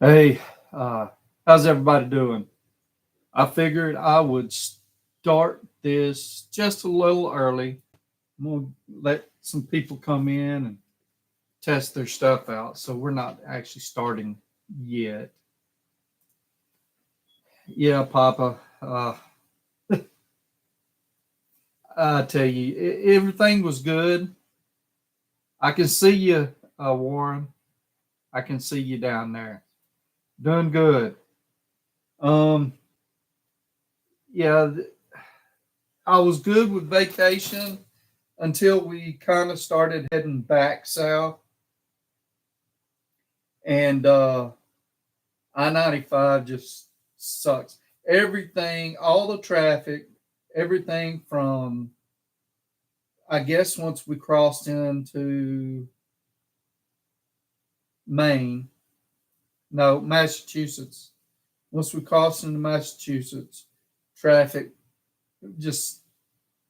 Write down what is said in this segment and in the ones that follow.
Hey, how's everybody doing? I figured I would start this just a little early. I'm gonna let some people come in and test their stuff out, so we're not actually starting yet. Yeah, Papa. I tell you, everything was good. I can see you, Warren. I can see you down there, doing good. Um, yeah, I was good with vacation until we kind of started heading back south. And I-95 just sucks. Everything, all the traffic, everything from, I guess, once we crossed into Maine, no, Massachusetts. Once we crossed into Massachusetts, traffic just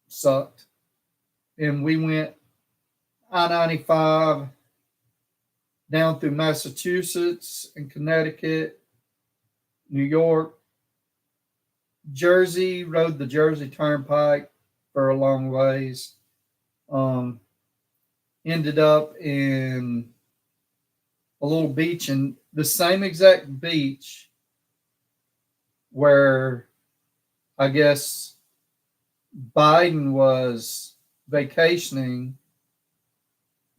sucked. And we went I-95 down through Massachusetts and Connecticut, New York, Jersey, rode the Jersey Turnpike for a long ways. Um, Ended up in a little beach, and the same exact beach where I guess Biden was vacationing.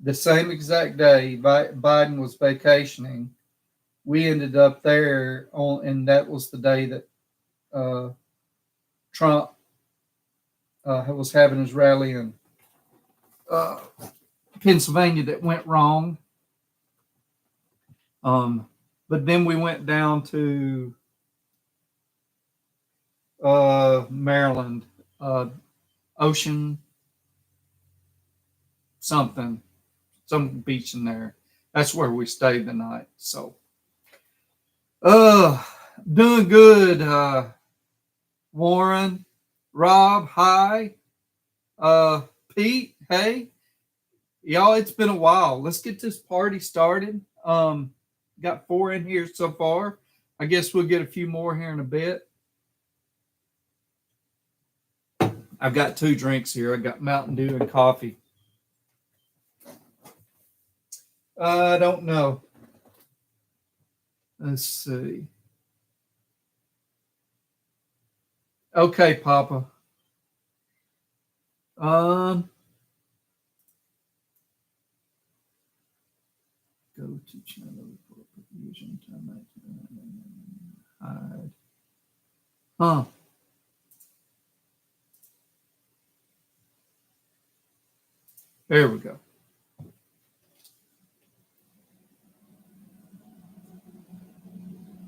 The same exact day Biden was vacationing, we ended up there on, and that was the day that uh, Trump was having his rally in uh, Pennsylvania that went wrong. But then we went down to Maryland, uh, Ocean something, some beach in there. That's where we stayed the night. So, uh, doing good. Warren, Rob, hi. Uh, Pete, hey, y'all. It's been a while. Let's get this party started. Got four in here so far. I guess we'll get a few more here in a bit. I've got two drinks here. I got Mountain Dew and coffee. I don't know. Let's see. Okay, Papa. Um, Go to channel report using time. Hide. Huh. There we go.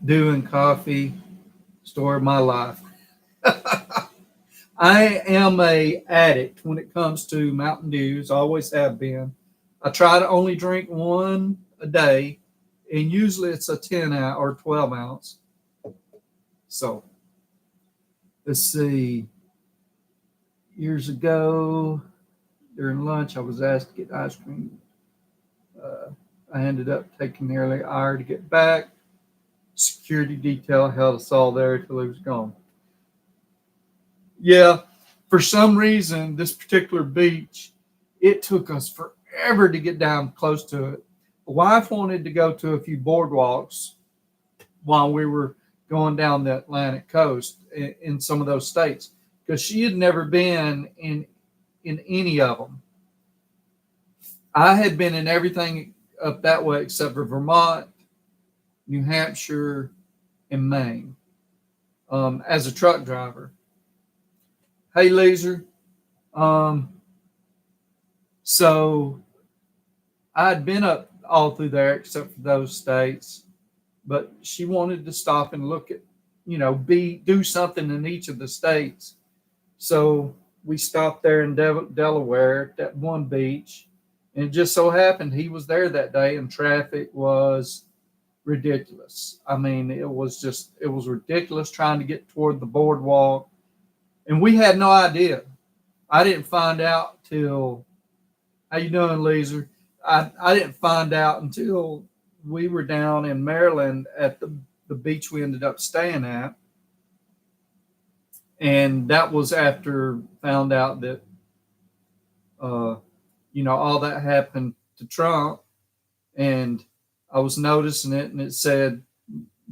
Doing coffee, story of my life. I am a addict when it comes to Mountain Dews. Always have been. I try to only drink one a day, and usually it's a 10 ounce or 12 ounce. So let's see. Years ago, during lunch, I was asked to get ice cream. Uh, I ended up taking nearly an hour to get back. Security detail held us all there till he was gone. Yeah, for some reason, this particular beach, it took us forever to get down close to it. The wife wanted to go to a few boardwalks while we were going down the Atlantic coast in some of those states because she had never been in any of them. I had been in everything up that way except for Vermont, New Hampshire, and Maine as a truck driver. Hey, Laser. Um, so I'd been up all through there except for those states, but she wanted to stop and look at, do something in each of the states. So we stopped there in Delaware at that one beach, and it just so happened he was there that day, and traffic was ridiculous. I mean, it was ridiculous trying to get toward the boardwalk, and we had no idea. I didn't find out till how you doing, Laser? I didn't find out until we were down in Maryland at the beach we ended up staying at. And that was after found out that, uh, all that happened to Trump. And I was noticing it, and it said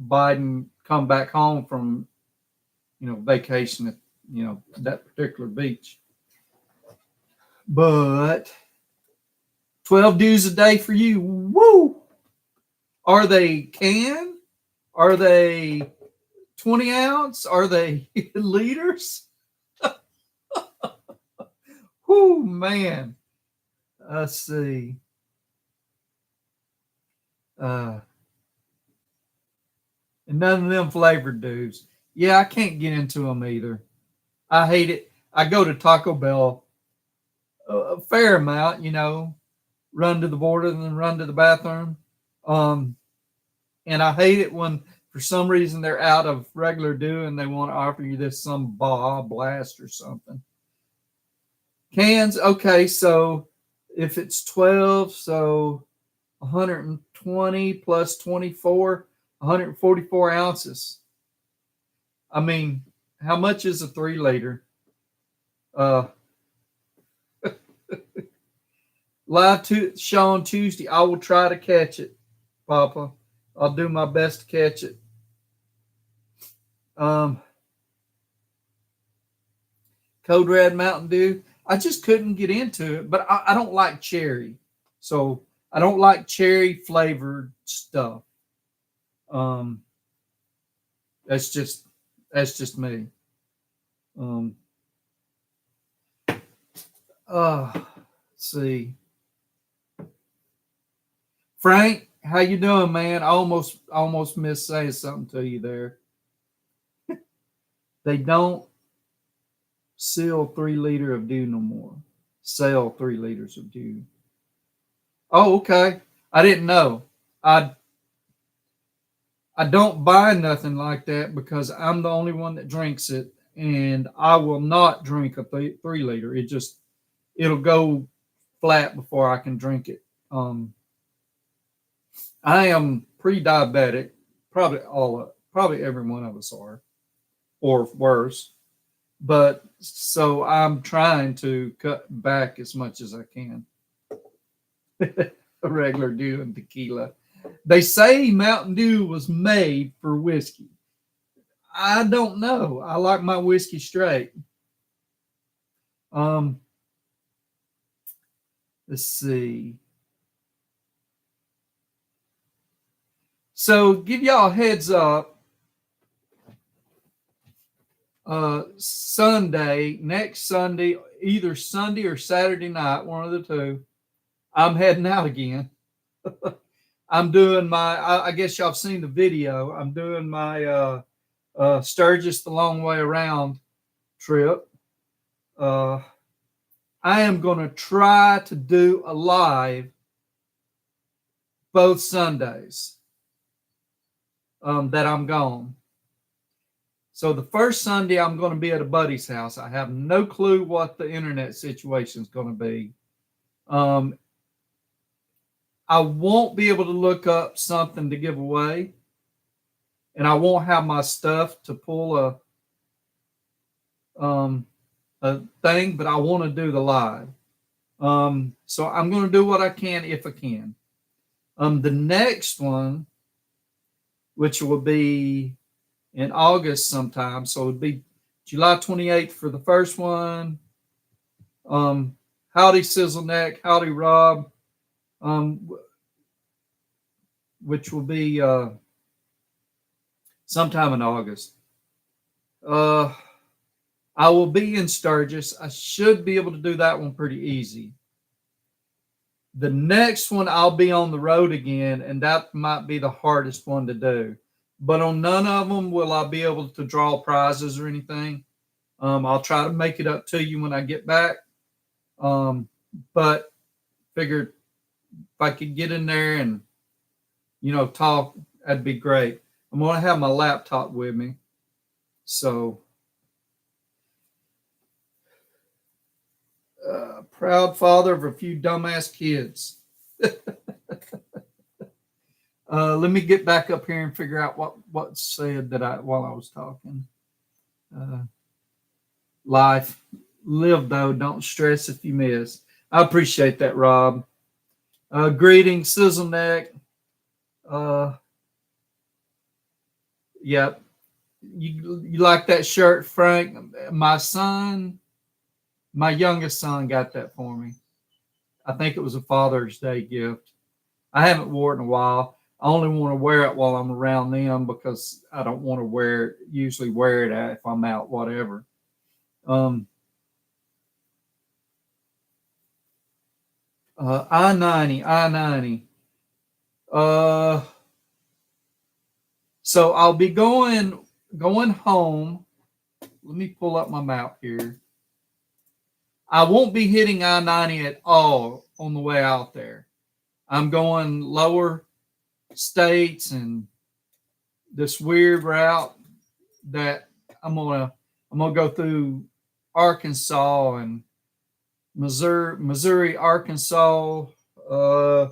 Biden come back home from, vacation at, that particular beach. But 12 dews a day for you. Woo! Are they can? Are they 20 ounce? Are they liters? Whoo, man. Let's see. And none of them flavored dudes. Yeah, I can't get into them either. I hate it. I go to Taco Bell a fair amount, run to the border and then run to the bathroom. And I hate it when for some reason they're out of regular dew and they want to offer you this some blast or something. Cans, okay, so if it's 12, so 120 plus 24, 144 ounces. I mean, how much is a 3-liter? Live show on Tuesday. I will try to catch it, Papa. I'll do my best to catch it. Code Red Mountain Dew. I just couldn't get into it, but I don't like cherry. So I don't like cherry flavored stuff. That's just me. Let's see. Frank, how you doing, man? I almost missed saying something to you there. They don't sell 3-liter of dew no more. Sell 3 liters of dew. Oh, okay. I didn't know. I don't buy nothing like that because I'm the only one that drinks it, and I will not drink a 3-liter. It'll go flat before I can drink it. I am pre-diabetic. Probably every one of us are, or worse. But so I'm trying to cut back as much as I can. A regular dew and tequila. They say Mountain Dew was made for whiskey. I don't know. I like my whiskey straight. Let's see. So give y'all a heads up. Next Sunday, either Sunday or Saturday night, one of the two, I'm heading out again. I'm doing I guess y'all have seen the video. I'm doing my Sturgis the Long Way Around trip. I am going to try to do a live both Sundays that I'm gone. So the first Sunday, I'm going to be at a buddy's house. I have no clue what the internet situation is going to be. I won't be able to look up something to give away, and I won't have my stuff to pull a thing, but I want to do the live. So I'm going to do what I can if I can. The next one, which will be in August sometime, so it would be July 28th for the first one. Howdy Sizzleneck, howdy Rob, which will be sometime in August. I will be in Sturgis. I should be able to do that one pretty easy. The next one, I'll be on the road again, and that might be the hardest one to do. But on none of them will I be able to draw prizes or anything. I'll try to make it up to you when I get back. But figured if I could get in there and, talk, that'd be great. I'm going to have my laptop with me. So, proud father of a few dumbass kids. Let me get back up here and figure out what said that I while I was talking. Uh, Life, live though, don't stress if you miss. I appreciate that, Rob. Greetings, Sizzle Neck. Uh, yeah, you like that shirt, Frank? My youngest son, got that for me. I think it was a Father's Day gift. I haven't worn it in a while. I only want to wear it while I'm around them because I don't want to usually wear it if I'm out, whatever. Um, I-90. Uh, so I'll be going home. Let me pull up my map here. I won't be hitting I-90 at all on the way out there. I'm going lower states and this weird route that I'm gonna go through Arkansas and Missouri, Arkansas, uh,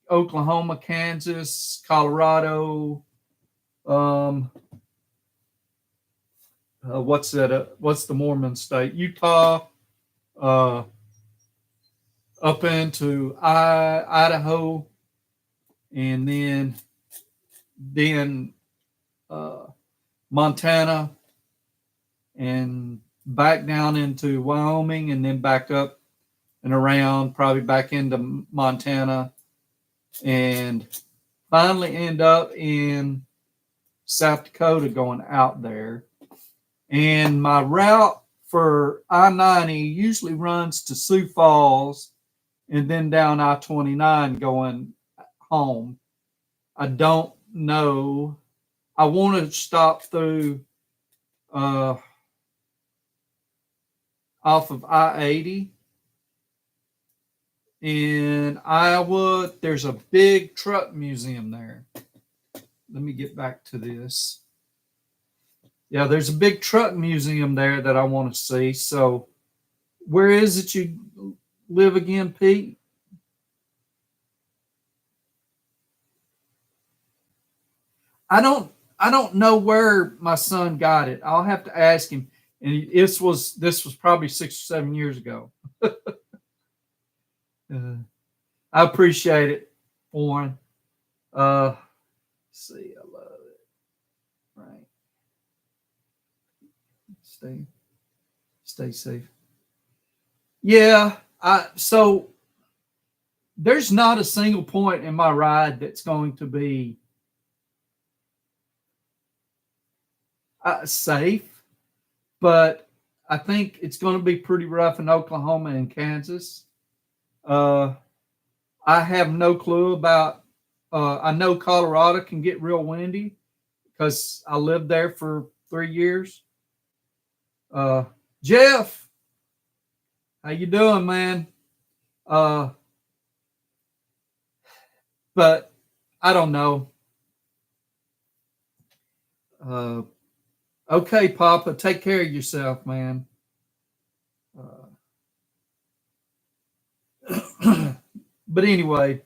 Oklahoma, Kansas, Colorado. Um, what's that? What's the Mormon state? Utah. Uh, Up into Idaho, and then uh, Montana, and back down into Wyoming, and then back up and around, probably back into Montana, and finally end up in South Dakota going out there. And my route for I-90 usually runs to Sioux Falls and then down I-29 going home. I don't know. I want to stop through off of I-80 in Iowa. There's a big truck museum there. Let me get back to this. Yeah, there's a big truck museum there that I want to see. So where is it you live again, Pete? I don't know where my son got it. I'll have to ask him. And this was probably 6 or 7 years ago. I appreciate it, Warren. Let's see, I love it. Right. Stay safe. Yeah, so there's not a single point in my ride that's going to be safe, but I think it's going to be pretty rough in Oklahoma and Kansas. I have no clue about. I know Colorado can get real windy because I lived there for 3 years. Uh, Jeff, how you doing, man? Uh, but I don't know. Okay, Papa, take care of yourself, man. But anyway,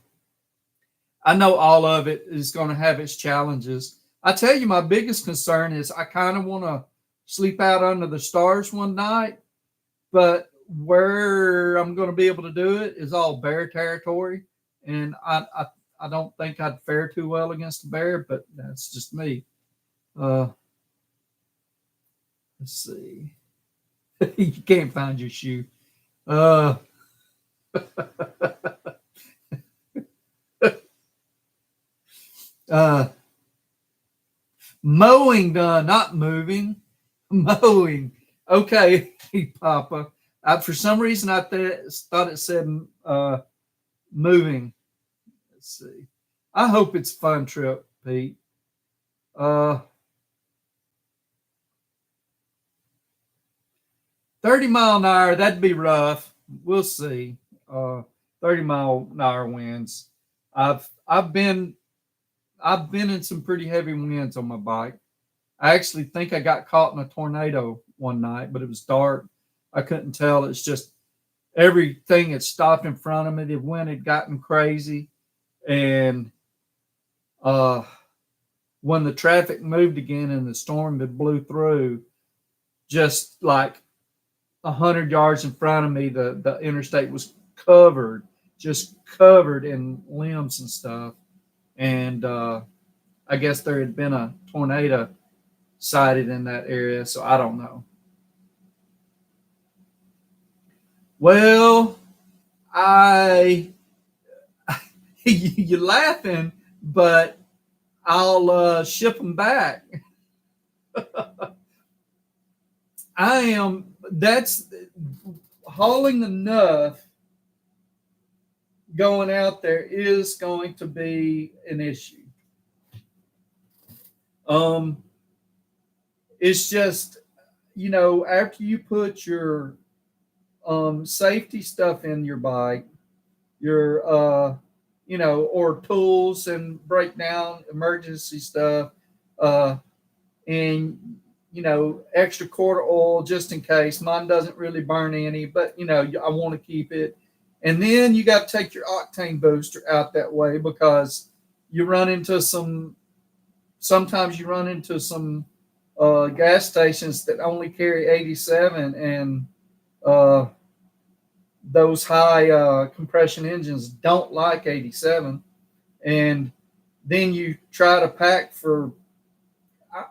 I know all of it is going to have its challenges. I tell you, my biggest concern is I kind of want to sleep out under the stars one night, but where I'm going to be able to do it is all bear territory, and I don't think I'd fare too well against a bear, but that's just me. Uh, let's see. You can't find your shoe. Uh, uh, Mowing done, not moving. Mowing. Okay, Papa. For some reason, I thought it said moving. Let's see. I hope it's a fun trip, Pete. Uh, 30 mile an hour, that'd be rough. We'll see. 30-mile-an-hour winds. I've been in some pretty heavy winds on my bike. I actually think I got caught in a tornado one night, but it was dark. I couldn't tell. It's just everything had stopped in front of me. The wind had gotten crazy. And uh, when the traffic moved again and the storm that blew through, just like 100 yards in front of me, the interstate was covered, just covered in limbs and stuff. And I guess there had been a tornado sighted in that area, so I don't know. Well, I you're laughing, but I'll ship them back. I am. That's hauling enough going out there is going to be an issue. Um, it's just, after you put your safety stuff in your bike, your or tools and breakdown emergency stuff, uh, and extra quarter oil just in case. Mine doesn't really burn any, but I want to keep it. And then you got to take your octane booster out that way because you run into some. Sometimes you run into some gas stations that only carry 87, and uh, those high compression engines don't like 87. And then you try to pack for,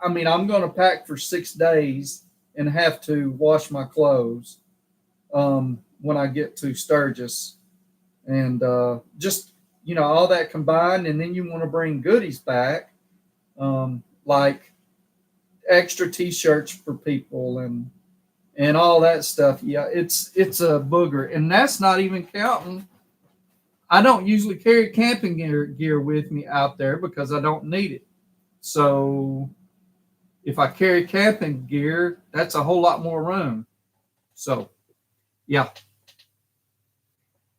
I mean, I'm going to pack for 6 days and have to wash my clothes when I get to Sturgis. And just, all that combined. And then you want to bring goodies back, like extra t-shirts for people and all that stuff. Yeah, it's a booger. And that's not even counting. I don't usually carry camping gear with me out there because I don't need it. So if I carry camping gear, that's a whole lot more room. So yeah.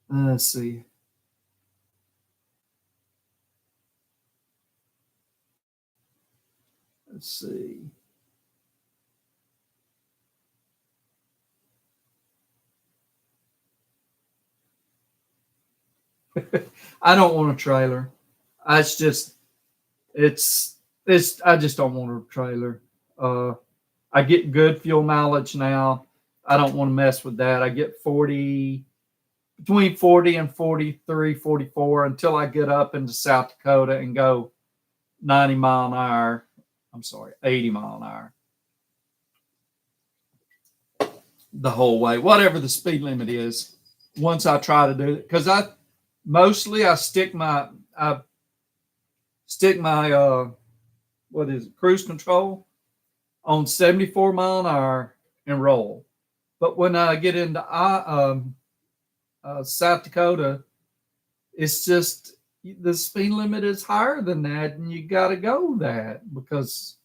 Let's see. Let's see. I don't want a trailer. It's just it's I just don't want a trailer. Uh, I get good fuel mileage now. I don't want to mess with that. I get 40 between 40 and 43, 44 until I get up into South Dakota and go 90 mile an hour. I'm sorry, 80 mile an hour the whole way, whatever the speed limit is. Once I try to do it, because I stick my what is it, cruise control on 74 mile an hour and roll. But when I get into South Dakota, it's just the speed limit is higher than that, and you got to go that because,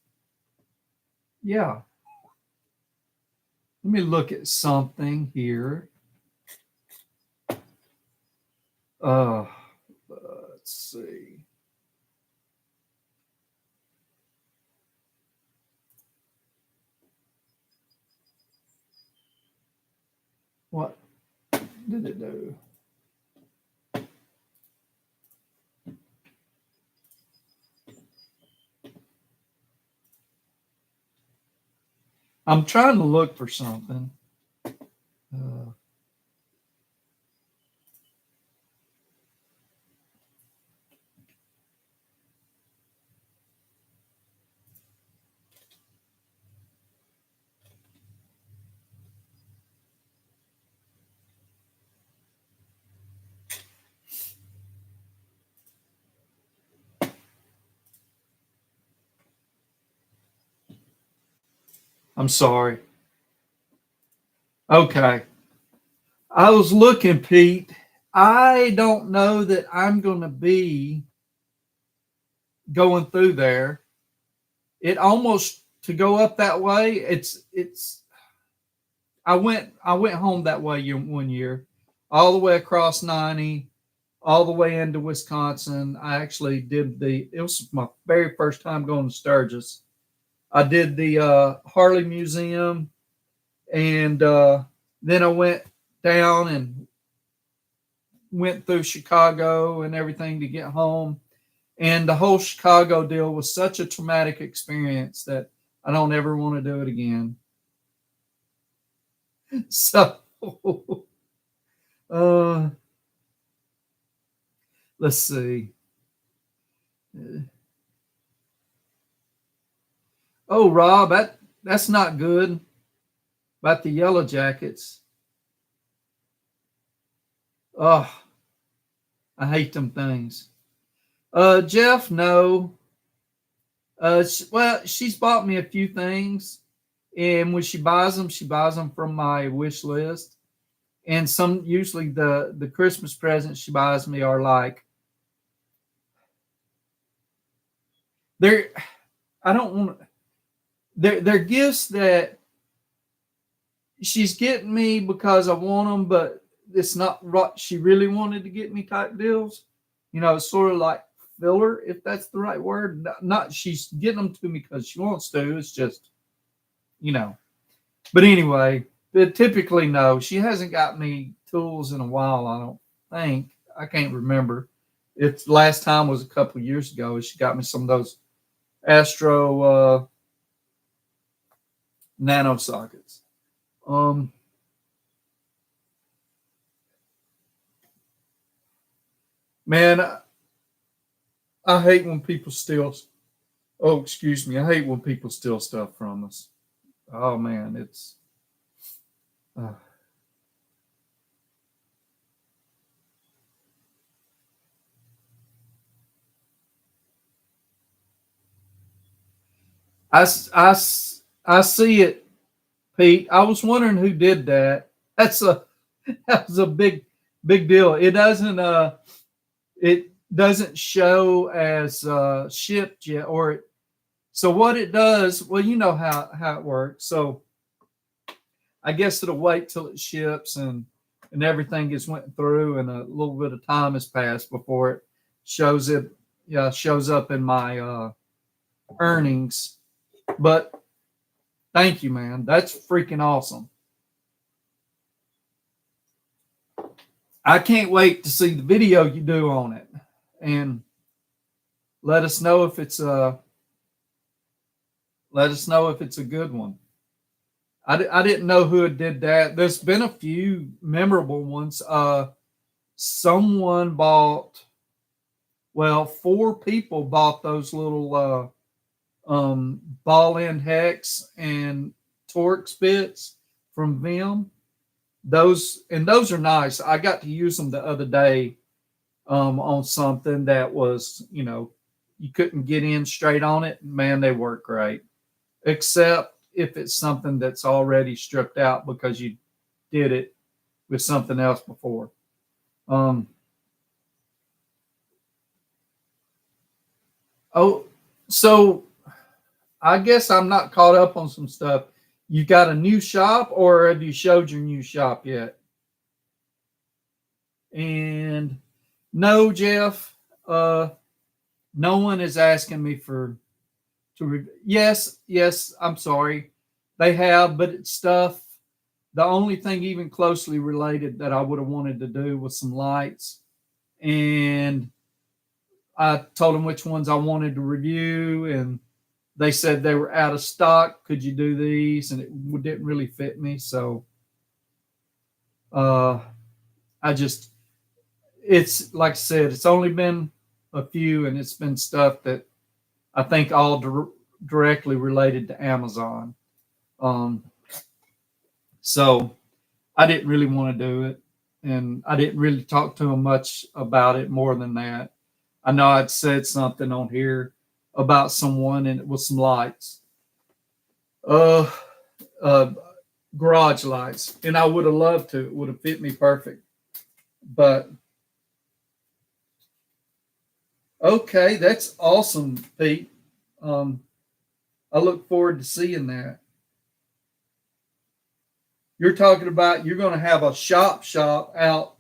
yeah. Let me look at something here. Uh, let's see. What did it do? I'm trying to look for something. Uh, I'm sorry. Okay. I was looking, Pete. I don't know that I'm going to be going through there. It almost to go up that way. It's. I went home that way one year, all the way across 90, all the way into Wisconsin. I actually did it was my very first time going to Sturgis. I did the Harley Museum, and then I went down and went through Chicago and everything to get home. And the whole Chicago deal was such a traumatic experience that I don't ever want to do it again. So, uh, let's see. Oh, Rob, that's not good about the Yellow Jackets. Oh, I hate them things. Jeff, no. Well, she's bought me a few things, and when she buys them from my wish list. And some usually the Christmas presents she buys me are like they're I don't want they're gifts that she's getting me because I want them, but it's not what she really wanted to get me type deals. It's sort of like filler, if that's the right word. Not she's getting them to me because she wants to. It's just you know. But anyway, but typically no, she hasn't got me tools in a while. I don't think I can't remember. It's last time was a couple of years ago. She got me some of those Astro nano sockets. Man, I hate when people steal. Oh, excuse me. I hate when people steal stuff from us. Oh man, it's. Uh, I, I, I see it, Pete. I was wondering who did that. That's a that was a big deal. It doesn't show as shipped yet, so what it does. Well, you know how it works. So I guess it'll wait till it ships and everything gets went through and a little bit of time has passed before it shows it. Yeah, shows up in my earnings. But thank you, man. That's freaking awesome. I can't wait to see the video you do on it, and let us know if it's a good one. I didn't know who had did that. There's been a few memorable ones. Someone bought. Well, four people bought those little ball end hex and Torx bits from Vim. Those are nice. I got to use them the other day on something that was you couldn't get in straight on it. Man, they work great. Except if it's something that's already stripped out because you did it with something else before. Um, oh, so I guess I'm not caught up on some stuff. You got a new shop, or have you showed your new shop yet? And no, Jeff. No one is asking me for yes. I'm sorry, they have, but it's stuff. The only thing even closely related that I would have wanted to do was some lights, and I told them which ones I wanted to review, and they said they were out of stock. Could you do these? And it didn't really fit me, so uh, I just it's like I said, it's only been a few, and it's been stuff that I think all directly related to Amazon. Um, so I didn't really want to do it, and I didn't really talk to him much about it more than that. I know I'd said something on here about someone, and it was some lights, uh, uh, garage lights, and I would have loved to. It would have fit me perfect, but okay, that's awesome, Pete. Um, I look forward to seeing that. You're talking about you're going to have a shop out,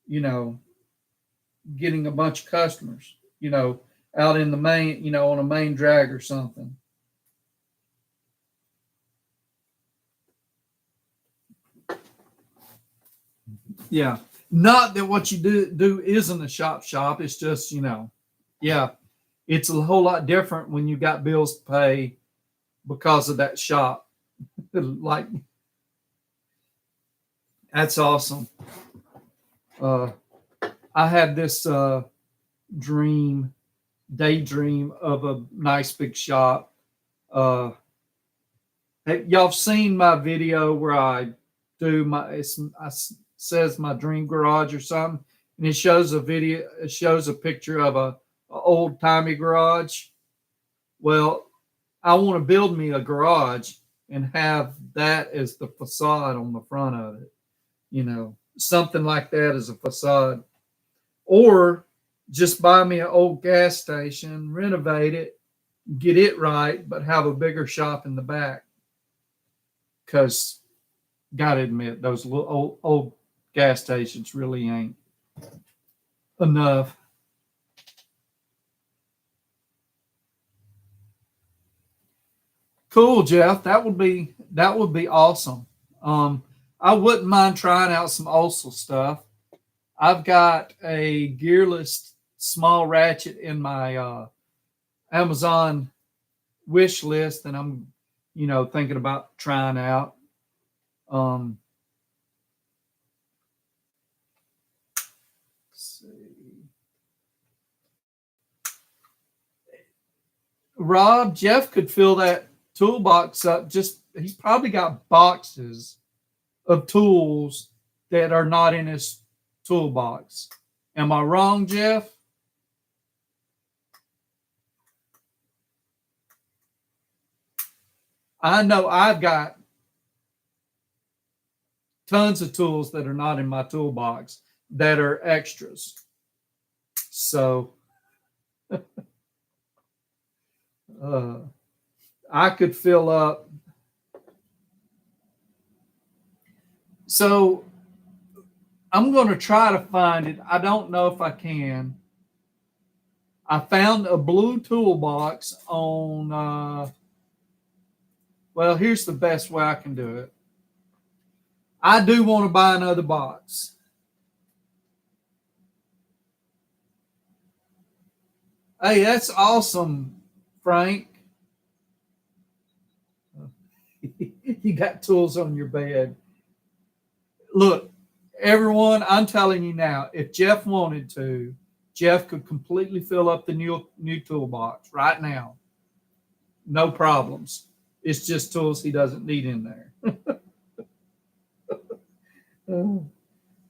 you know, getting a bunch of customers, out in the main, on a main drag or something. Yeah. Not that what you do isn't a shop. It's just, yeah, it's a whole lot different when you got bills to pay because of that shop. Like, that's awesome. Uh, I had this dream, daydream of a nice big shop. Uh, y'all have seen my video where I do says my dream garage or something, and it shows a video. It shows a picture of a old timey garage. Well, I want to build me a garage and have that as the facade on the front of it. Something like that as a facade, or just buy me an old gas station, renovate it, get it right, but have a bigger shop in the back. Because, gotta admit, those little old gas stations really ain't enough. Cool, Jeff. That would be awesome. I wouldn't mind trying out some OSL stuff. I've got a gearless small ratchet in my Amazon wish list, and I'm, thinking about trying out. Um, let's see. Rob, Jeff could fill that toolbox up. He's probably got boxes of tools that are not in his toolbox. Am I wrong, Jeff? I know I've got tons of tools that are not in my toolbox that are extras. So uh, I could fill up. So I'm going to try to find it. I don't know if I can. I found a blue toolbox on, well, here's the best way I can do it. I do want to buy another box. Hey, that's awesome, Frank. You got tools on your bed. Look, everyone, I'm telling you now, if Jeff wanted to, Jeff could completely fill up the new toolbox right now. No problems. It's just tools he doesn't need in there.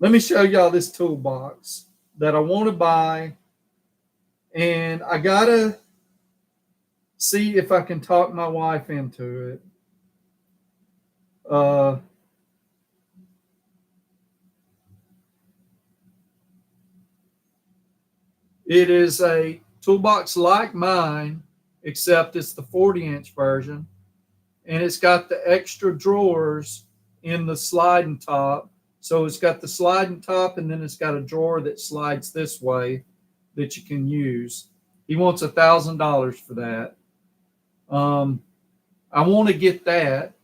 Let me show y'all this toolbox that I want to buy. And I got to see if I can talk my wife into it. It is a toolbox like mine, except it's the 40-inch version. And it's got the extra drawers in the sliding top. So it's got the sliding top, and then it's got a drawer that slides this way that you can use. He wants $1,000 for that. I want to get that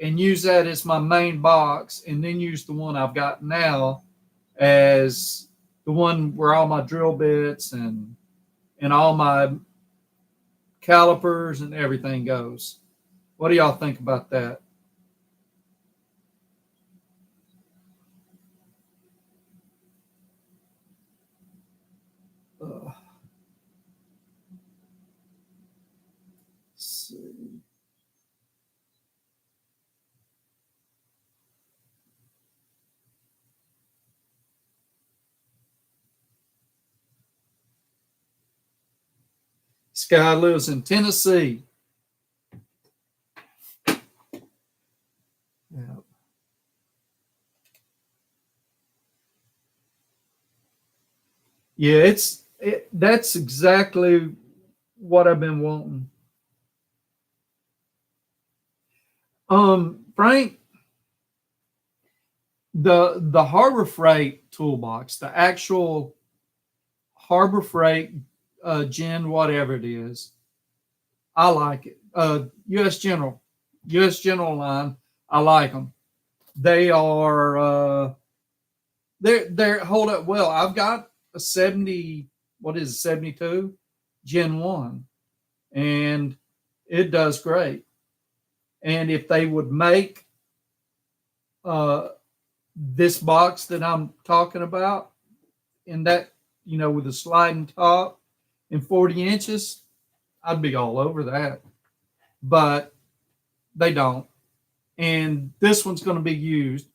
and use that as my main box, and then use the one I've got now as the one where all my drill bits and all my calipers and everything goes. What do y'all think about that? Uh, let's see. This guy lives in Tennessee. Yeah. Yeah, that's exactly what I've been wanting. Frank, the Harbor Freight toolbox, the actual Harbor Freight Gen whatever it is, I like it. U.S. General line, I like them. They are they're hold up well. I've got a 70, what is it, 72 Gen 1, and it does great. And if they would make uh, this box that I'm talking about in that, with a sliding top and 40 inches, I'd be all over that. But they don't. And this one's going to be used.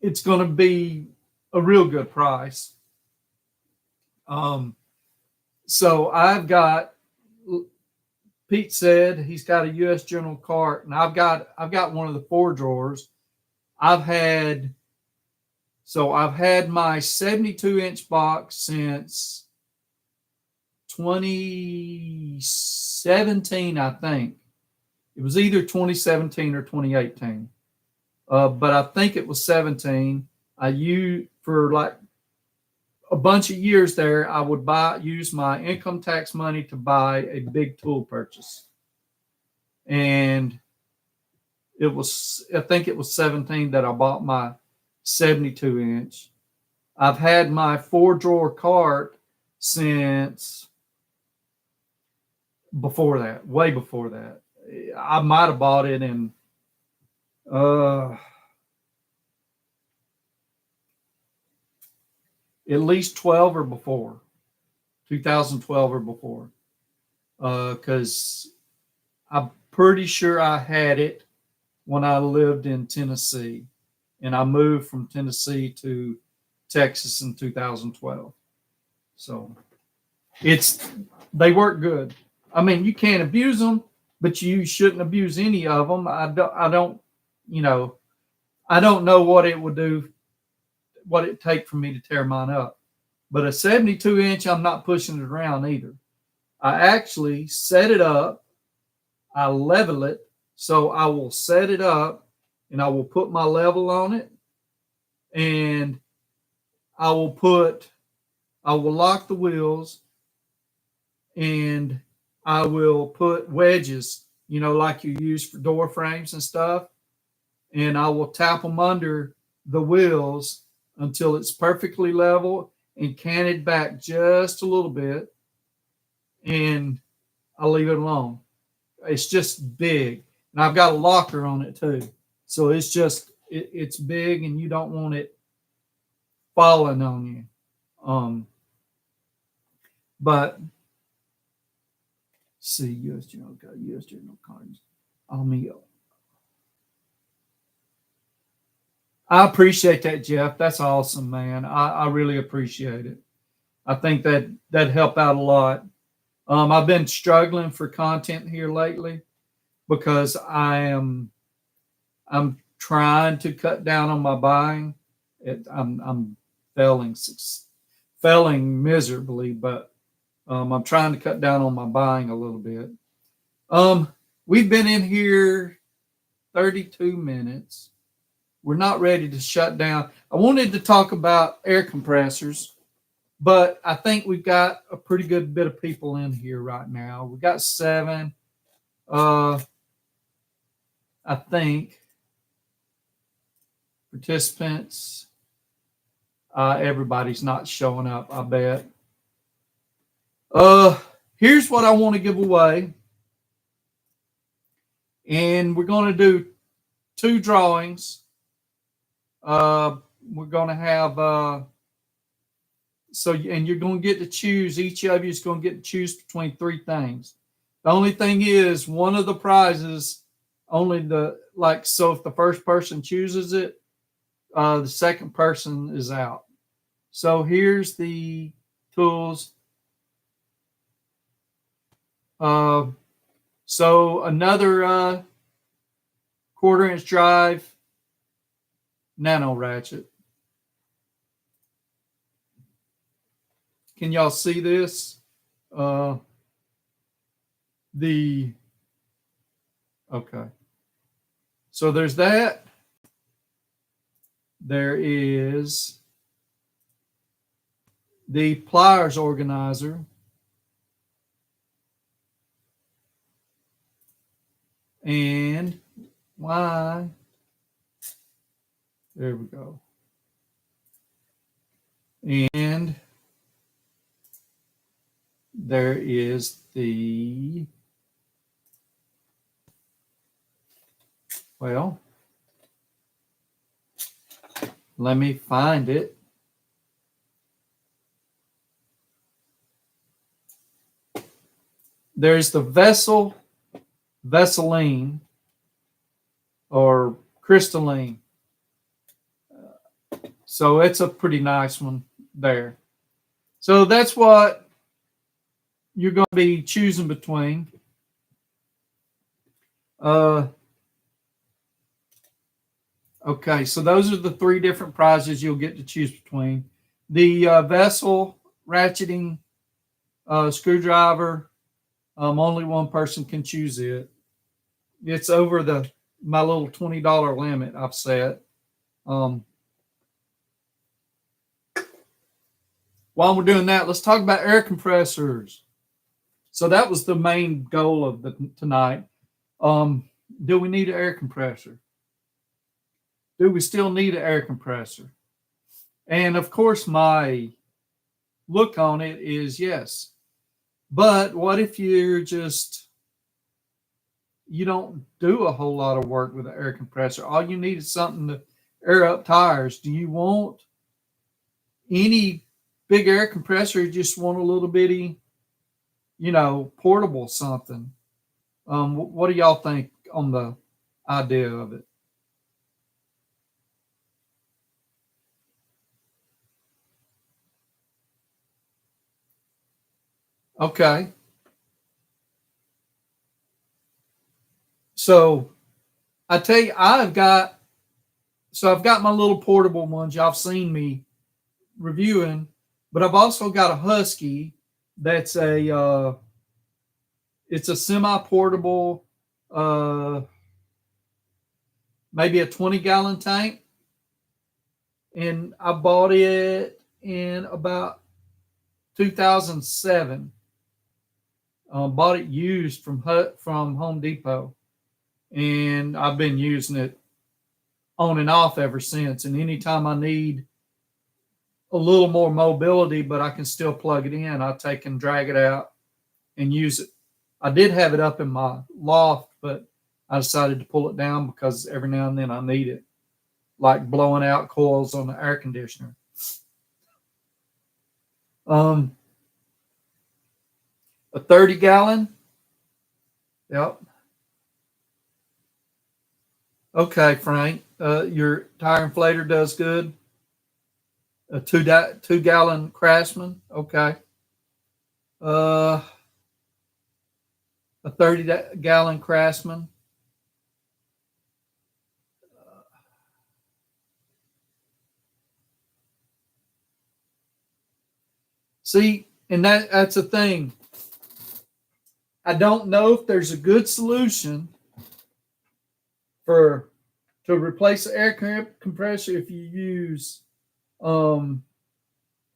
It's going to be a real good price. Um, so Pete said he's got a U.S. General cart, and I've got one of the 4 drawers. I've had my 72-inch box since 2017, I think. It was either 2017 or 2018. But I think it was 17. I used for like a bunch of years there. I would use my income tax money to buy a big tool purchase, and I think it was 17 that I bought my 72-inch. I've had my 4-drawer cart since before that, way before that. I might have bought it in at least 12 or before, 2012 or before, because I'm pretty sure I had it when I lived in Tennessee, and I moved from Tennessee to Texas in 2012. So they work good. I mean, you can't abuse them, but you shouldn't abuse any of them. I don't, I don't know what it would do, what it'd take for me to tear mine up. But a 72-inch, I'm not pushing it around either. I actually set it up. I level it. So I will set it up and I will put my level on it, and I will lock the wheels, and I will put wedges, like you use for door frames and stuff, and I will tap them under the wheels until it's perfectly level and canted back just a little bit, and I'll leave it alone. It's just big, and I've got a locker on it too, so it's big, and you don't want it falling on you. But see, U.S. General cards. I appreciate that, Jeff. That's awesome, man. I really appreciate it. I think that helped out a lot. I've been struggling for content here lately because I'm trying to cut down on my buying. I'm failing miserably, but I'm trying to cut down on my buying a little bit. We've been in here 32 minutes. We're not ready to shut down. I wanted to talk about air compressors, but I think we've got a pretty good bit of people in here right now. We got 7. I think participants. Everybody's not showing up, I bet. Here's what I want to give away. And we're going to do 2 drawings. We're going to have, and you're going to get to choose, each of you is going to get to choose between 3 things. The only thing is, one of the prizes, so if the first person chooses it, the second person is out. So here's the tools. So another 1/4-inch drive nano ratchet. Can y'all see this? Okay. So there's that. There is the pliers organizer. And why? There we go. And there is the, well, let me find it. There's the Vaseline, or crystalline. So it's a pretty nice one there. So that's what you're going to be choosing between. Okay, so those are the three different prizes you'll get to choose between. The vessel ratcheting screwdriver, only one person can choose it. It's over my little $20 limit I've set. While we're doing that, let's talk about air compressors. So that was the main goal of tonight. Do we need an air compressor? Do we still need an air compressor? And of course, my look on it is yes. But what if you don't do a whole lot of work with an air compressor? All you need is something to air up tires. Do you want any big air compressor? You just want a little bitty, portable something. What do y'all think on the idea of it? Okay. So I tell you, I've got my little portable ones. Y'all have seen me reviewing, but I've also got a Husky that's it's a semi-portable, maybe a 20-gallon tank, and I bought it in about 2007. Bought it used from Home Depot, and I've been using it on and off ever since. And anytime I need a little more mobility, but I can still plug it in, I take and drag it out and use it. I did have it up in my loft, but I decided to pull it down because every now and then I need it, like blowing out coils on the air conditioner. A 30-gallon. Yep. Okay, Frank. Your tire inflator does good. A 2-gallon Craftsman. Okay. A 30-gallon Craftsman. See, and that's the thing. I don't know if there's a good solution to replace the air compressor if you use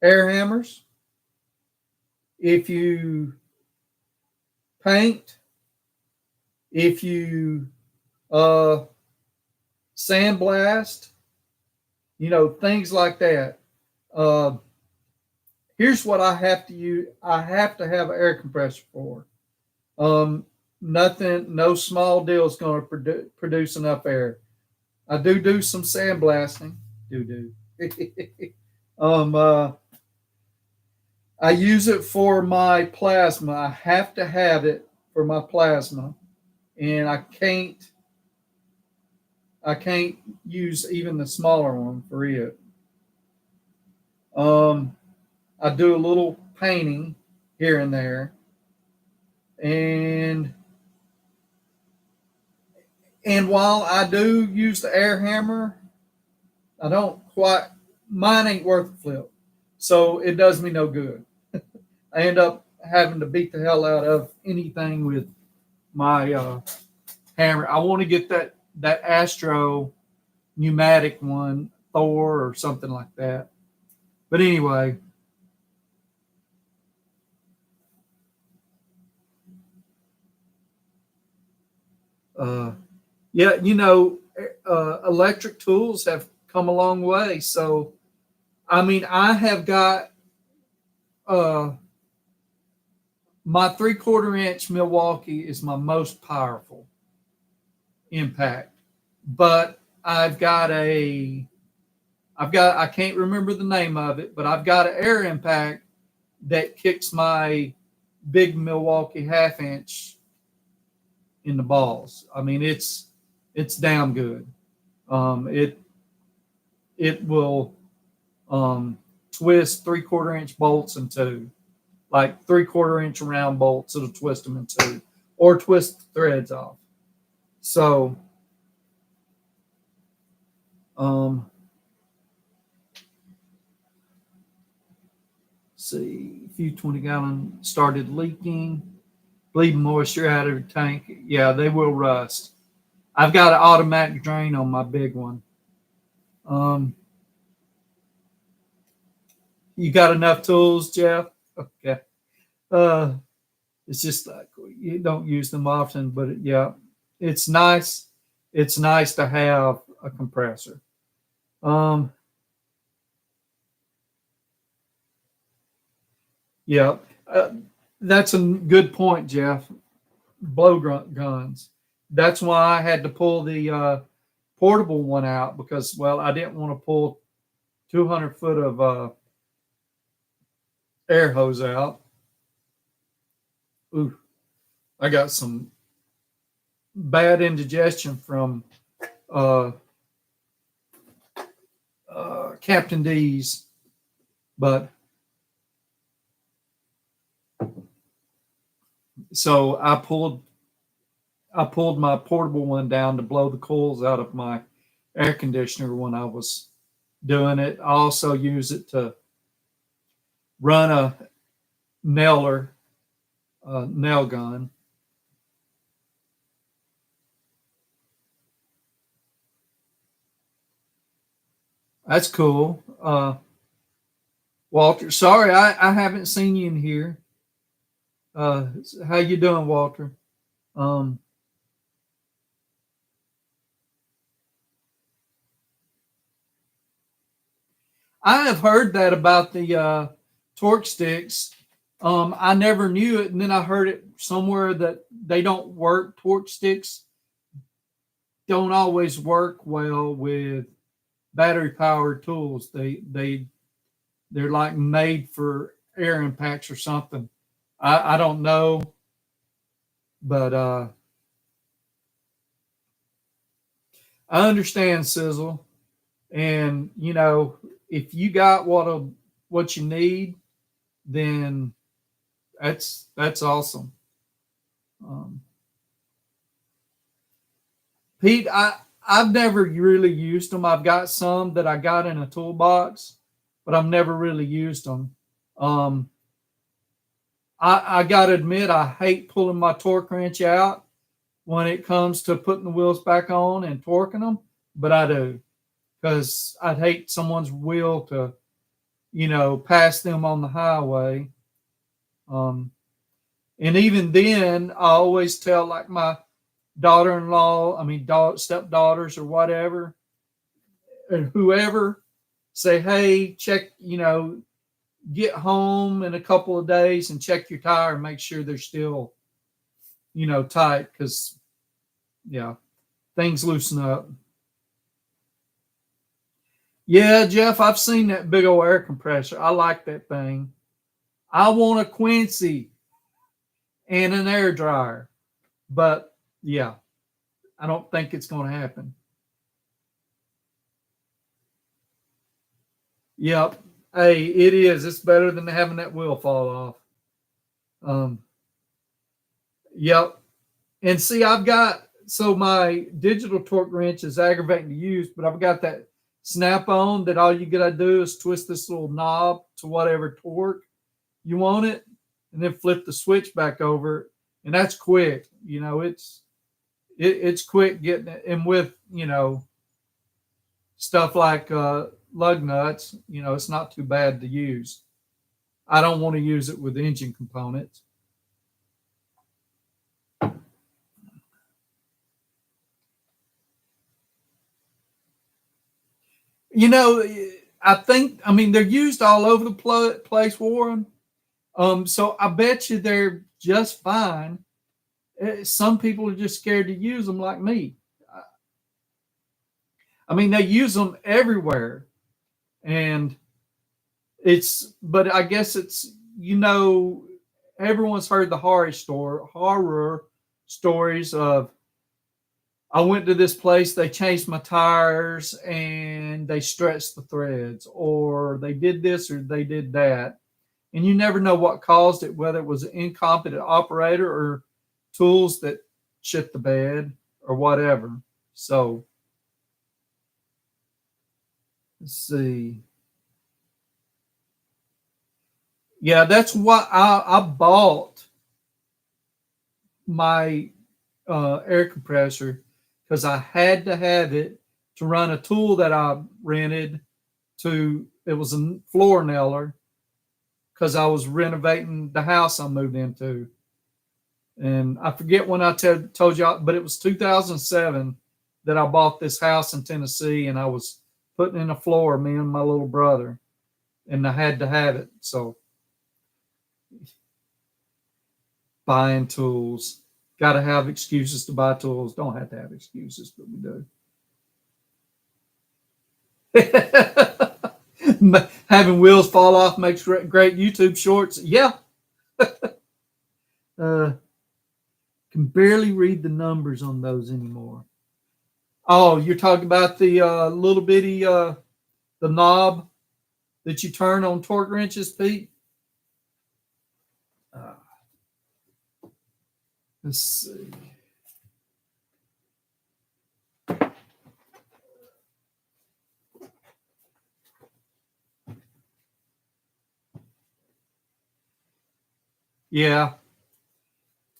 air hammers, if you paint, if you sandblast, things like that. Here's what I have to use. I have to have an air compressor for. Nothing, no small deal is going to produce enough air. I do some sandblasting. Do. I use it for my plasma. I have to have it for my plasma, and I can't use even the smaller one for it. I do a little painting here and there, and while I do use the air hammer, I don't quite. Mine ain't worth a flip, so it does me no good. I end up having to beat the hell out of anything with my hammer. I want to get that Astro pneumatic one, Thor or something like that. But anyway, yeah, electric tools have come a long way. So I mean, I have got uh, my 3/4 inch Milwaukee is my most powerful impact, but I can't remember the name of it, but I've got an air impact that kicks my big Milwaukee 1/2 inch in the balls. I mean, it's damn good. It will twist 3/4 inch bolts in two, like 3/4 inch round bolts. It'll twist them in two, or twist the threads off. So, um, see, a few 20-gallon started leaking, bleeding moisture out of the tank. Yeah, they will rust. I've got an automatic drain on my big one. Um, you got enough tools, Jeff? Okay. Uh, it's just like you don't use them often, but yeah, it's nice. It's nice to have a compressor. Um, yeah, uh, that's a good point, Jeff. Blow guns. That's why I had to pull the portable one out because, well, I didn't want to pull 200 foot of air hose out. Ooh, I got some bad indigestion from uh, Captain D's, but so I pulled my portable one down to blow the coils out of my air conditioner when I was doing it. I also use it to run a nailer, nail gun. That's cool. Walter, sorry, I haven't seen you in here. Uh, how you doing, Walter? Um, I have heard that about the torque sticks. I never knew it, and then I heard it somewhere that they don't work. Torque sticks don't always work well with battery powered tools. They're like made for air impacts or something. I don't know, but I understand sizzle. And if you got what you need, then that's awesome. Um, Pete, I've never really used them. I've got some that I got in a toolbox, but I've never really used them. Um, I got to admit, I hate pulling my torque wrench out when it comes to putting the wheels back on and torquing them, but I do because I'd hate someone's wheel to, pass them on the highway. Um, and even then, I always tell like my daughter-in-law, I mean, stepdaughters or whatever, and whoever, say, hey, check, get home in a couple of days and check your tire and make sure they're still, tight because, yeah, things loosen up. Yeah, Jeff, I've seen that big old air compressor. I like that thing. I want a Quincy and an air dryer, but yeah, I don't think it's going to happen. Yep. Hey, it is. It's better than having that wheel fall off. Um, yep. And see, my digital torque wrench is aggravating to use, but I've got that snap on that all you gotta do is twist this little knob to whatever torque you want it, and then flip the switch back over, and that's quick. It's quick getting it, and with stuff like lug nuts, it's not too bad to use. I don't want to use it with engine components. You know, I think, I mean, they're used all over the place, Warren. So I bet you they're just fine. Some people are just scared to use them, like me. I mean, they use them everywhere, and but I guess it's, everyone's heard the horror stories of, I went to this place, they changed my tires and they stretched the threads, or they did this or they did that. And you never know what caused it, whether it was an incompetent operator or tools that shit the bed or whatever. So let's see. Yeah, that's why I bought my air compressor, because I had to have it to run a tool that I rented. It was a floor nailer, because I was renovating the house I moved into. And I forget when I told y'all, but it was 2007 that I bought this house in Tennessee, and I was putting in a floor, me and my little brother, and I had to have it. So buying tools, got to have excuses to buy tools. Don't have to have excuses, but we do. Having wheels fall off makes great YouTube shorts. Yeah. Can barely read the numbers on those anymore. Oh, you're talking about the little bitty the knob that you turn on torque wrenches, Pete? Uh, let's see. Yeah.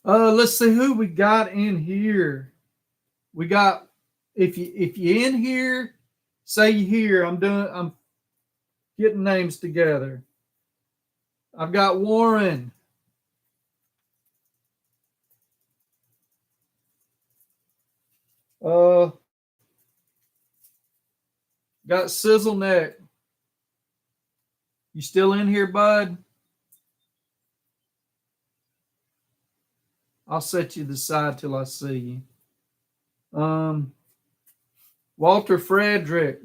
Let's see who we got in here. We got, if you in here, say you here. I'm getting names together. I've got Warren. Uh, got Sizzle Neck. You still in here, bud? I'll set you to the side till I see you. Walter Frederick.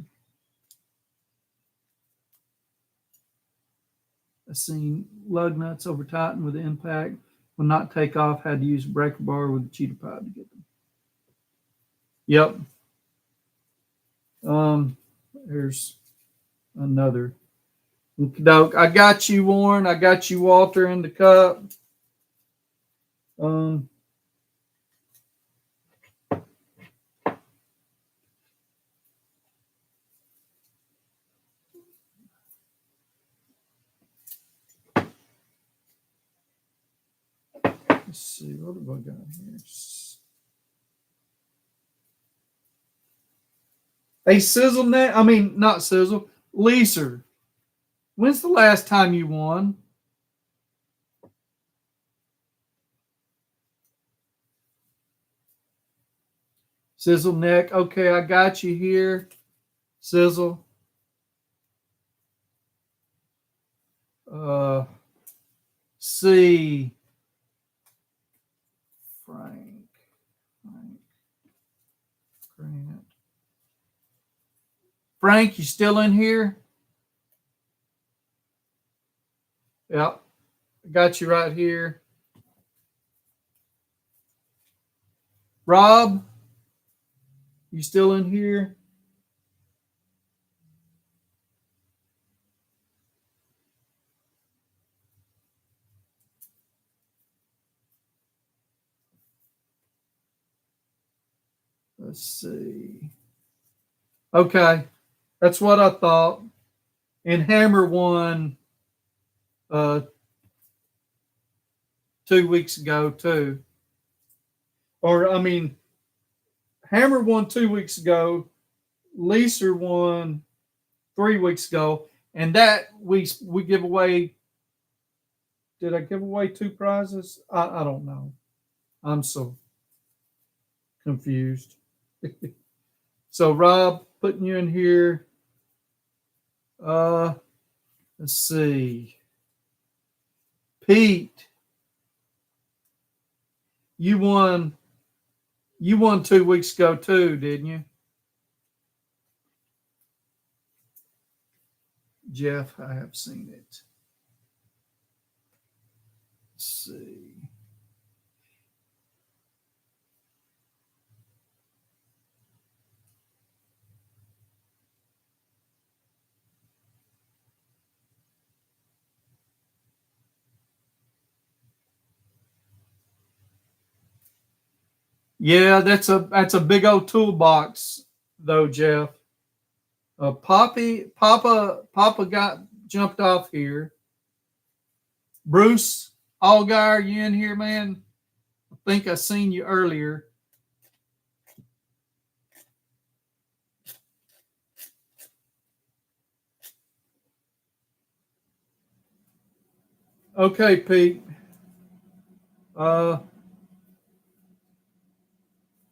I seen lug nuts over tightened with impact. Will not take off. Had to use a breaker bar with a cheetah pipe to get them. Yep. There's another. I got you, Warren. I got you, Walter, in the cup. Um, let's see, what have I got here? Hey, Sizzle Net. I mean, not Sizzle. Leaser. When's the last time you won? Sizzle Neck. Okay, I got you here. Sizzle. C. Frank. Grant. Frank, you still in here? Yep. I got you right here. Rob, you still in here? Let's see. Okay. That's what I thought. And Hammer won 2 weeks ago, too. Or, I mean, Hammer won 2 weeks ago. Leaser won 3 weeks ago. And that we give away. Did I give away 2 prizes? I don't know. I'm so confused. So, Rob, putting you in here. Let's see. Pete, you won 2 weeks ago too, didn't you? Jeff, I have seen it. Let's see. Yeah, that's a big old toolbox though, Jeff. Papa got jumped off here. Bruce Allgaier, you in here, man? I think I seen you earlier. Okay, Pete.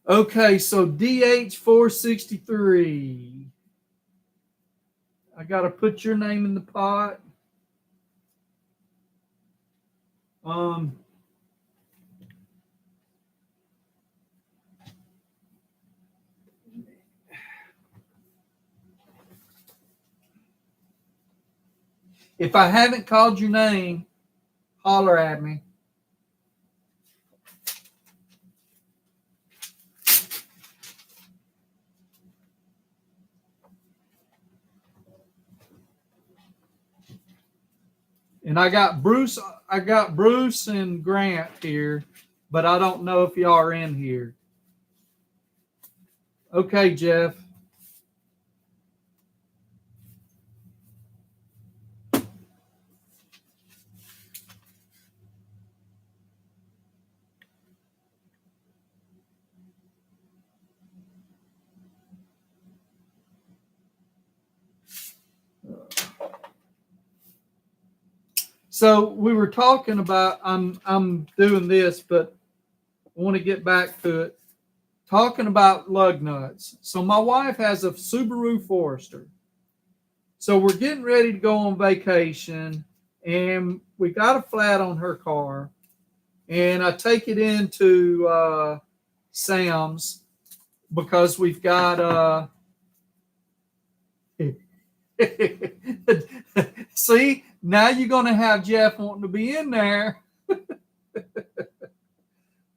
Okay, so DH463. I gotta put your name in the pot. Um, if I haven't called your name, holler at me. And I got Bruce and Grant here, but I don't know if y'all are in here. Okay, Jeff. So we were talking about I'm doing this, but I want to get back to it. Talking about lug nuts. So my wife has a Subaru Forester. So we're getting ready to go on vacation, and we got a flat on her car, and I take it into Sam's because we've got see, now you're going to have Jeff wanting to be in there.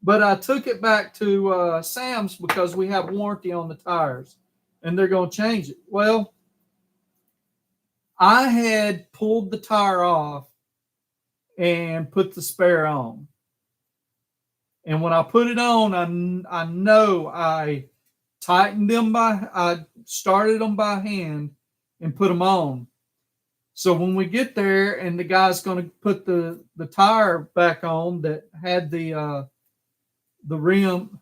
But I took it back to Sam's because we have warranty on the tires, and they're going to change it. Well, I had pulled the tire off and put the spare on. And when I put it on, I know I I started them by hand and put them on. So when we get there and the guy's going to put the tire back on that had the rim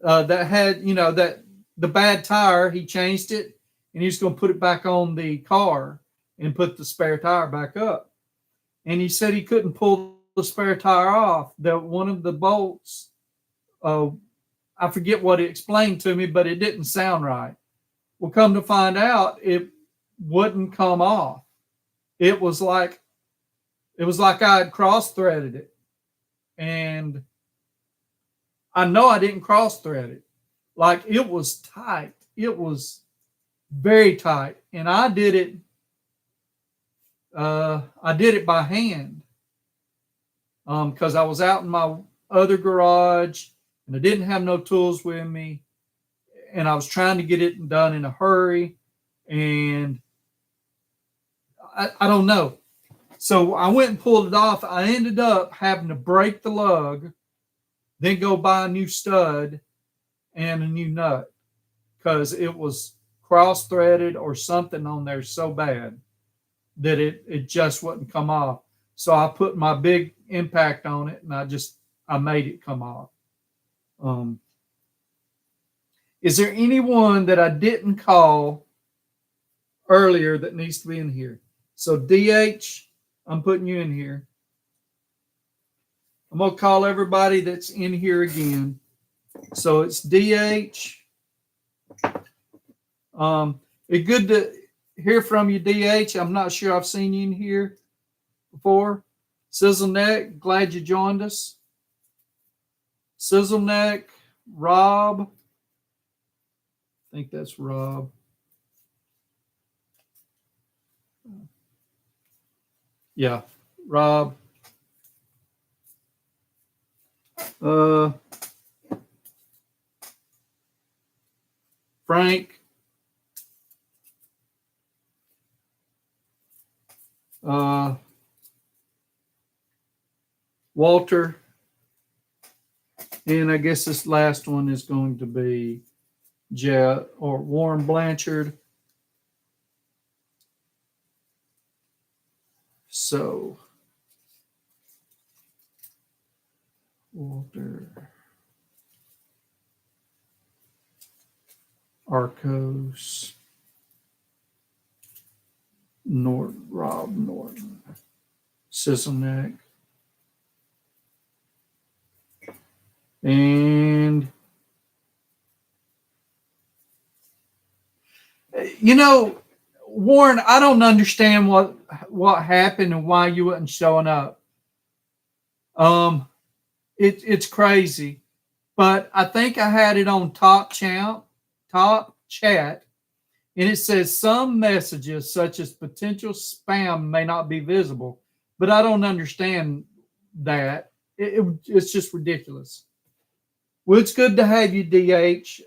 that had, that the bad tire, he changed it and he's going to put it back on the car and put the spare tire back up. And he said he couldn't pull the spare tire off. That one of the bolts, I forget what he explained to me, but it didn't sound right. Well, come to find out, it wouldn't come off. It was like I had cross-threaded it. And I know I didn't cross-thread it. Like, it was tight. It was very tight. And I did it by hand. Because I was out in my other garage and I didn't have no tools with me. And I was trying to get it done in a hurry. And I don't know. So I went and pulled it off. I ended up having to break the lug, then go buy a new stud and a new nut because it was cross-threaded or something on there so bad that it just wouldn't come off. So I put my big impact on it and I made it come off. Is there anyone that I didn't call earlier that needs to be in here? So DH, I'm putting you in here. I'm going to call everybody that's in here again. So it's DH. It's good to hear from you, DH. I'm not sure I've seen you in here before. Sizzleneck, glad you joined us. Sizzleneck, Rob. I think that's Rob. Yeah, Rob. Frank. Walter. And I guess this last one is going to be Warren Blanchard. So, Walter, Arcos, Rob Norton, Sizzleneck, and Warren, I don't understand what happened and why you wasn't showing up. It's crazy, but I think I had it on top chat, and it says some messages such as potential spam may not be visible, but I don't understand that. It's just ridiculous. Well, it's good to have you, DH.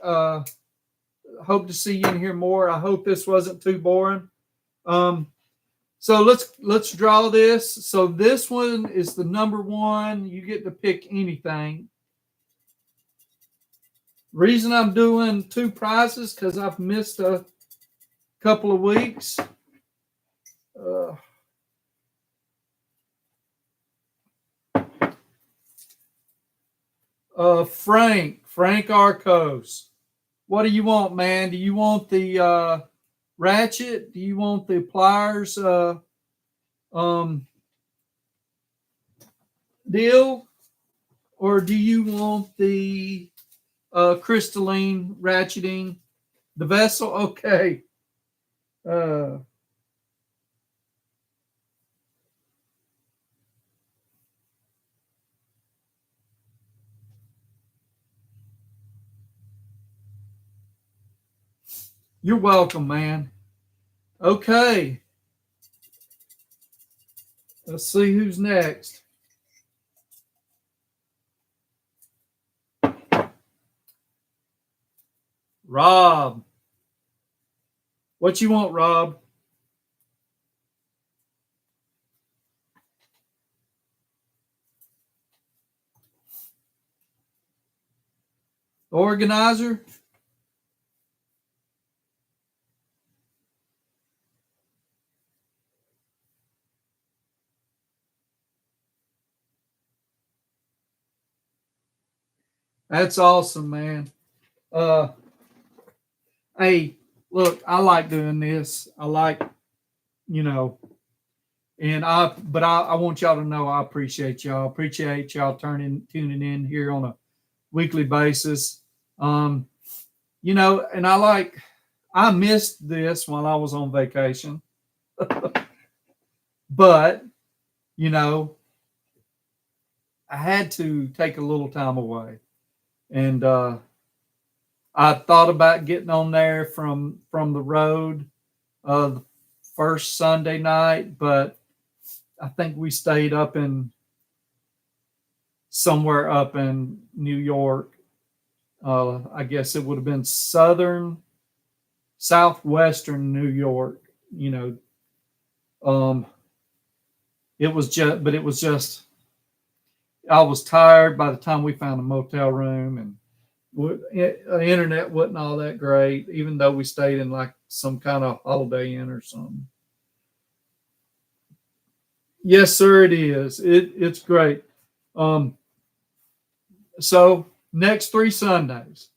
Hope to see you in here more. I hope this wasn't too boring. So let's draw this. So this one is the number one. You get to pick anything. Reason I'm doing two prizes because I've missed a couple of weeks. Frank Arcos. What do you want, man? Do you want the ratchet? Do you want the pliers deal? Or do you want the crystalline ratcheting? The vessel? Okay. You're welcome, man. Okay. Let's see who's next. Rob. What you want, Rob? Organizer? That's awesome, man. Hey, look, I like doing this. I like, and I want y'all to know I appreciate y'all. Appreciate y'all tuning in here on a weekly basis. And I missed this while I was on vacation. But, I had to take a little time away. And I thought about getting on there from the road the first Sunday night, but I think we stayed somewhere up in New York. I guess it would have been southwestern New York. It was just I was tired by the time we found a motel room, and the internet wasn't all that great, even though we stayed in like some kind of Holiday Inn or something. Yes, sir, it is. It's great. So next three Sundays,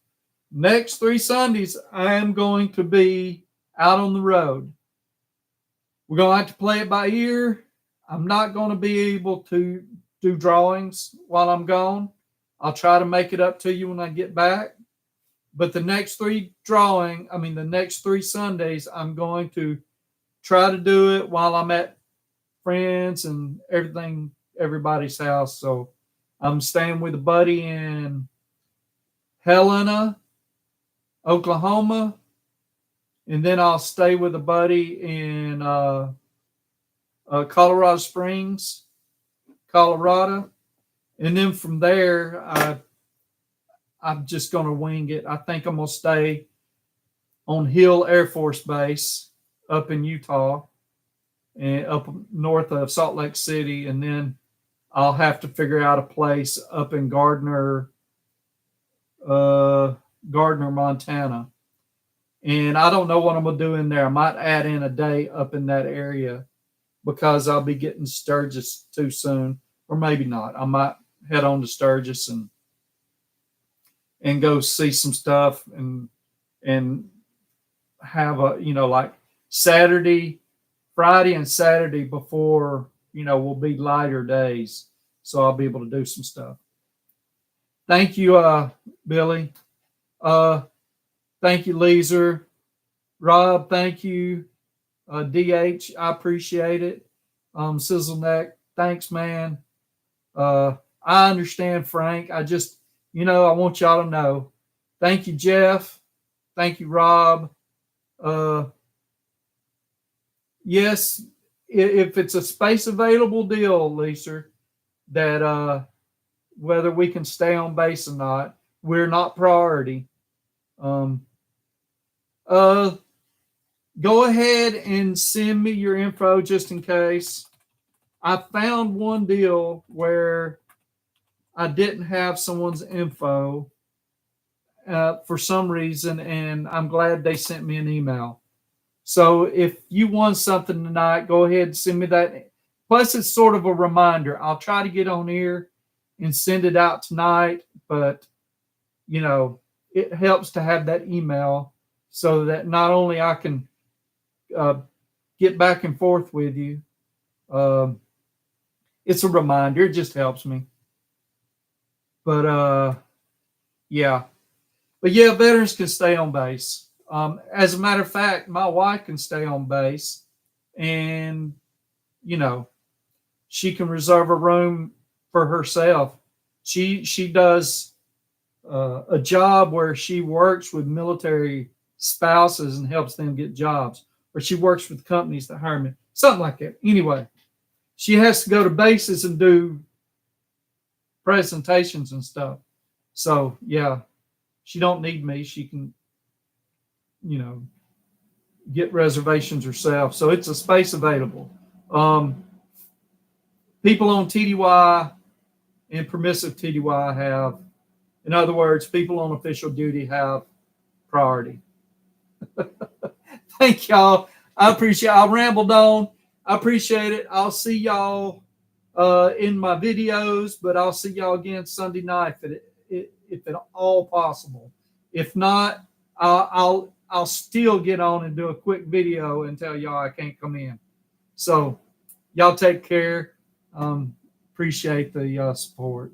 I am going to be out on the road. We're going to have to play it by ear. I'm not going to be able to do drawings while I'm gone. I'll try to make it up to you when I get back. But the next the next 3 Sundays, I'm going to try to do it while I'm at friends and everybody's house. So I'm staying with a buddy in Helena, Oklahoma, and then I'll stay with a buddy in Colorado Springs, Colorado, and then from there, I'm just going to wing it. I think I'm going to stay on Hill Air Force Base up in Utah and up north of Salt Lake City, and then I'll have to figure out a place up in Gardner, Montana. And I don't know what I'm going to do in there. I might add in a day up in that area because I'll be getting Sturgis too soon, or maybe not. I might head on to Sturgis and go see some stuff and have like Friday and Saturday before will be lighter days, so I'll be able to do some stuff. Thank you, Billy. Thank you, Leeser. Rob, thank you. DH, I appreciate it. Sizzle Neck, thanks, man. I understand, Frank. I just, I want y'all to know. Thank you, Jeff. Thank you, Rob. Yes, if it's a space available deal, Lisa, that whether we can stay on base or not, we're not priority. Go ahead and send me your info just in case. I found one deal where I didn't have someone's info for some reason, and I'm glad they sent me an email. So if you want something tonight, go ahead and send me that. Plus, it's sort of a reminder. I'll try to get on here and send it out tonight, but it helps to have that email so that not only I can get back and forth with you, it's a reminder. It just helps me. But yeah. But yeah, veterans can stay on base. As a matter of fact, my wife can stay on base, and she can reserve a room for herself. She does a job where she works with military spouses and helps them get jobs, or she works with companies that hire me, something like that. Anyway, she has to go to bases and do presentations and stuff. So yeah, she don't need me. She can, get reservations herself. So it's a space available. People on TDY and permissive TDY have, in other words, people on official duty have priority. Thank y'all. I appreciate it. I rambled on. I appreciate it. I'll see y'all in my videos, but I'll see y'all again Sunday night if at all possible. If not, I'll still get on and do a quick video and tell y'all I can't come in. So y'all take care. Appreciate the support.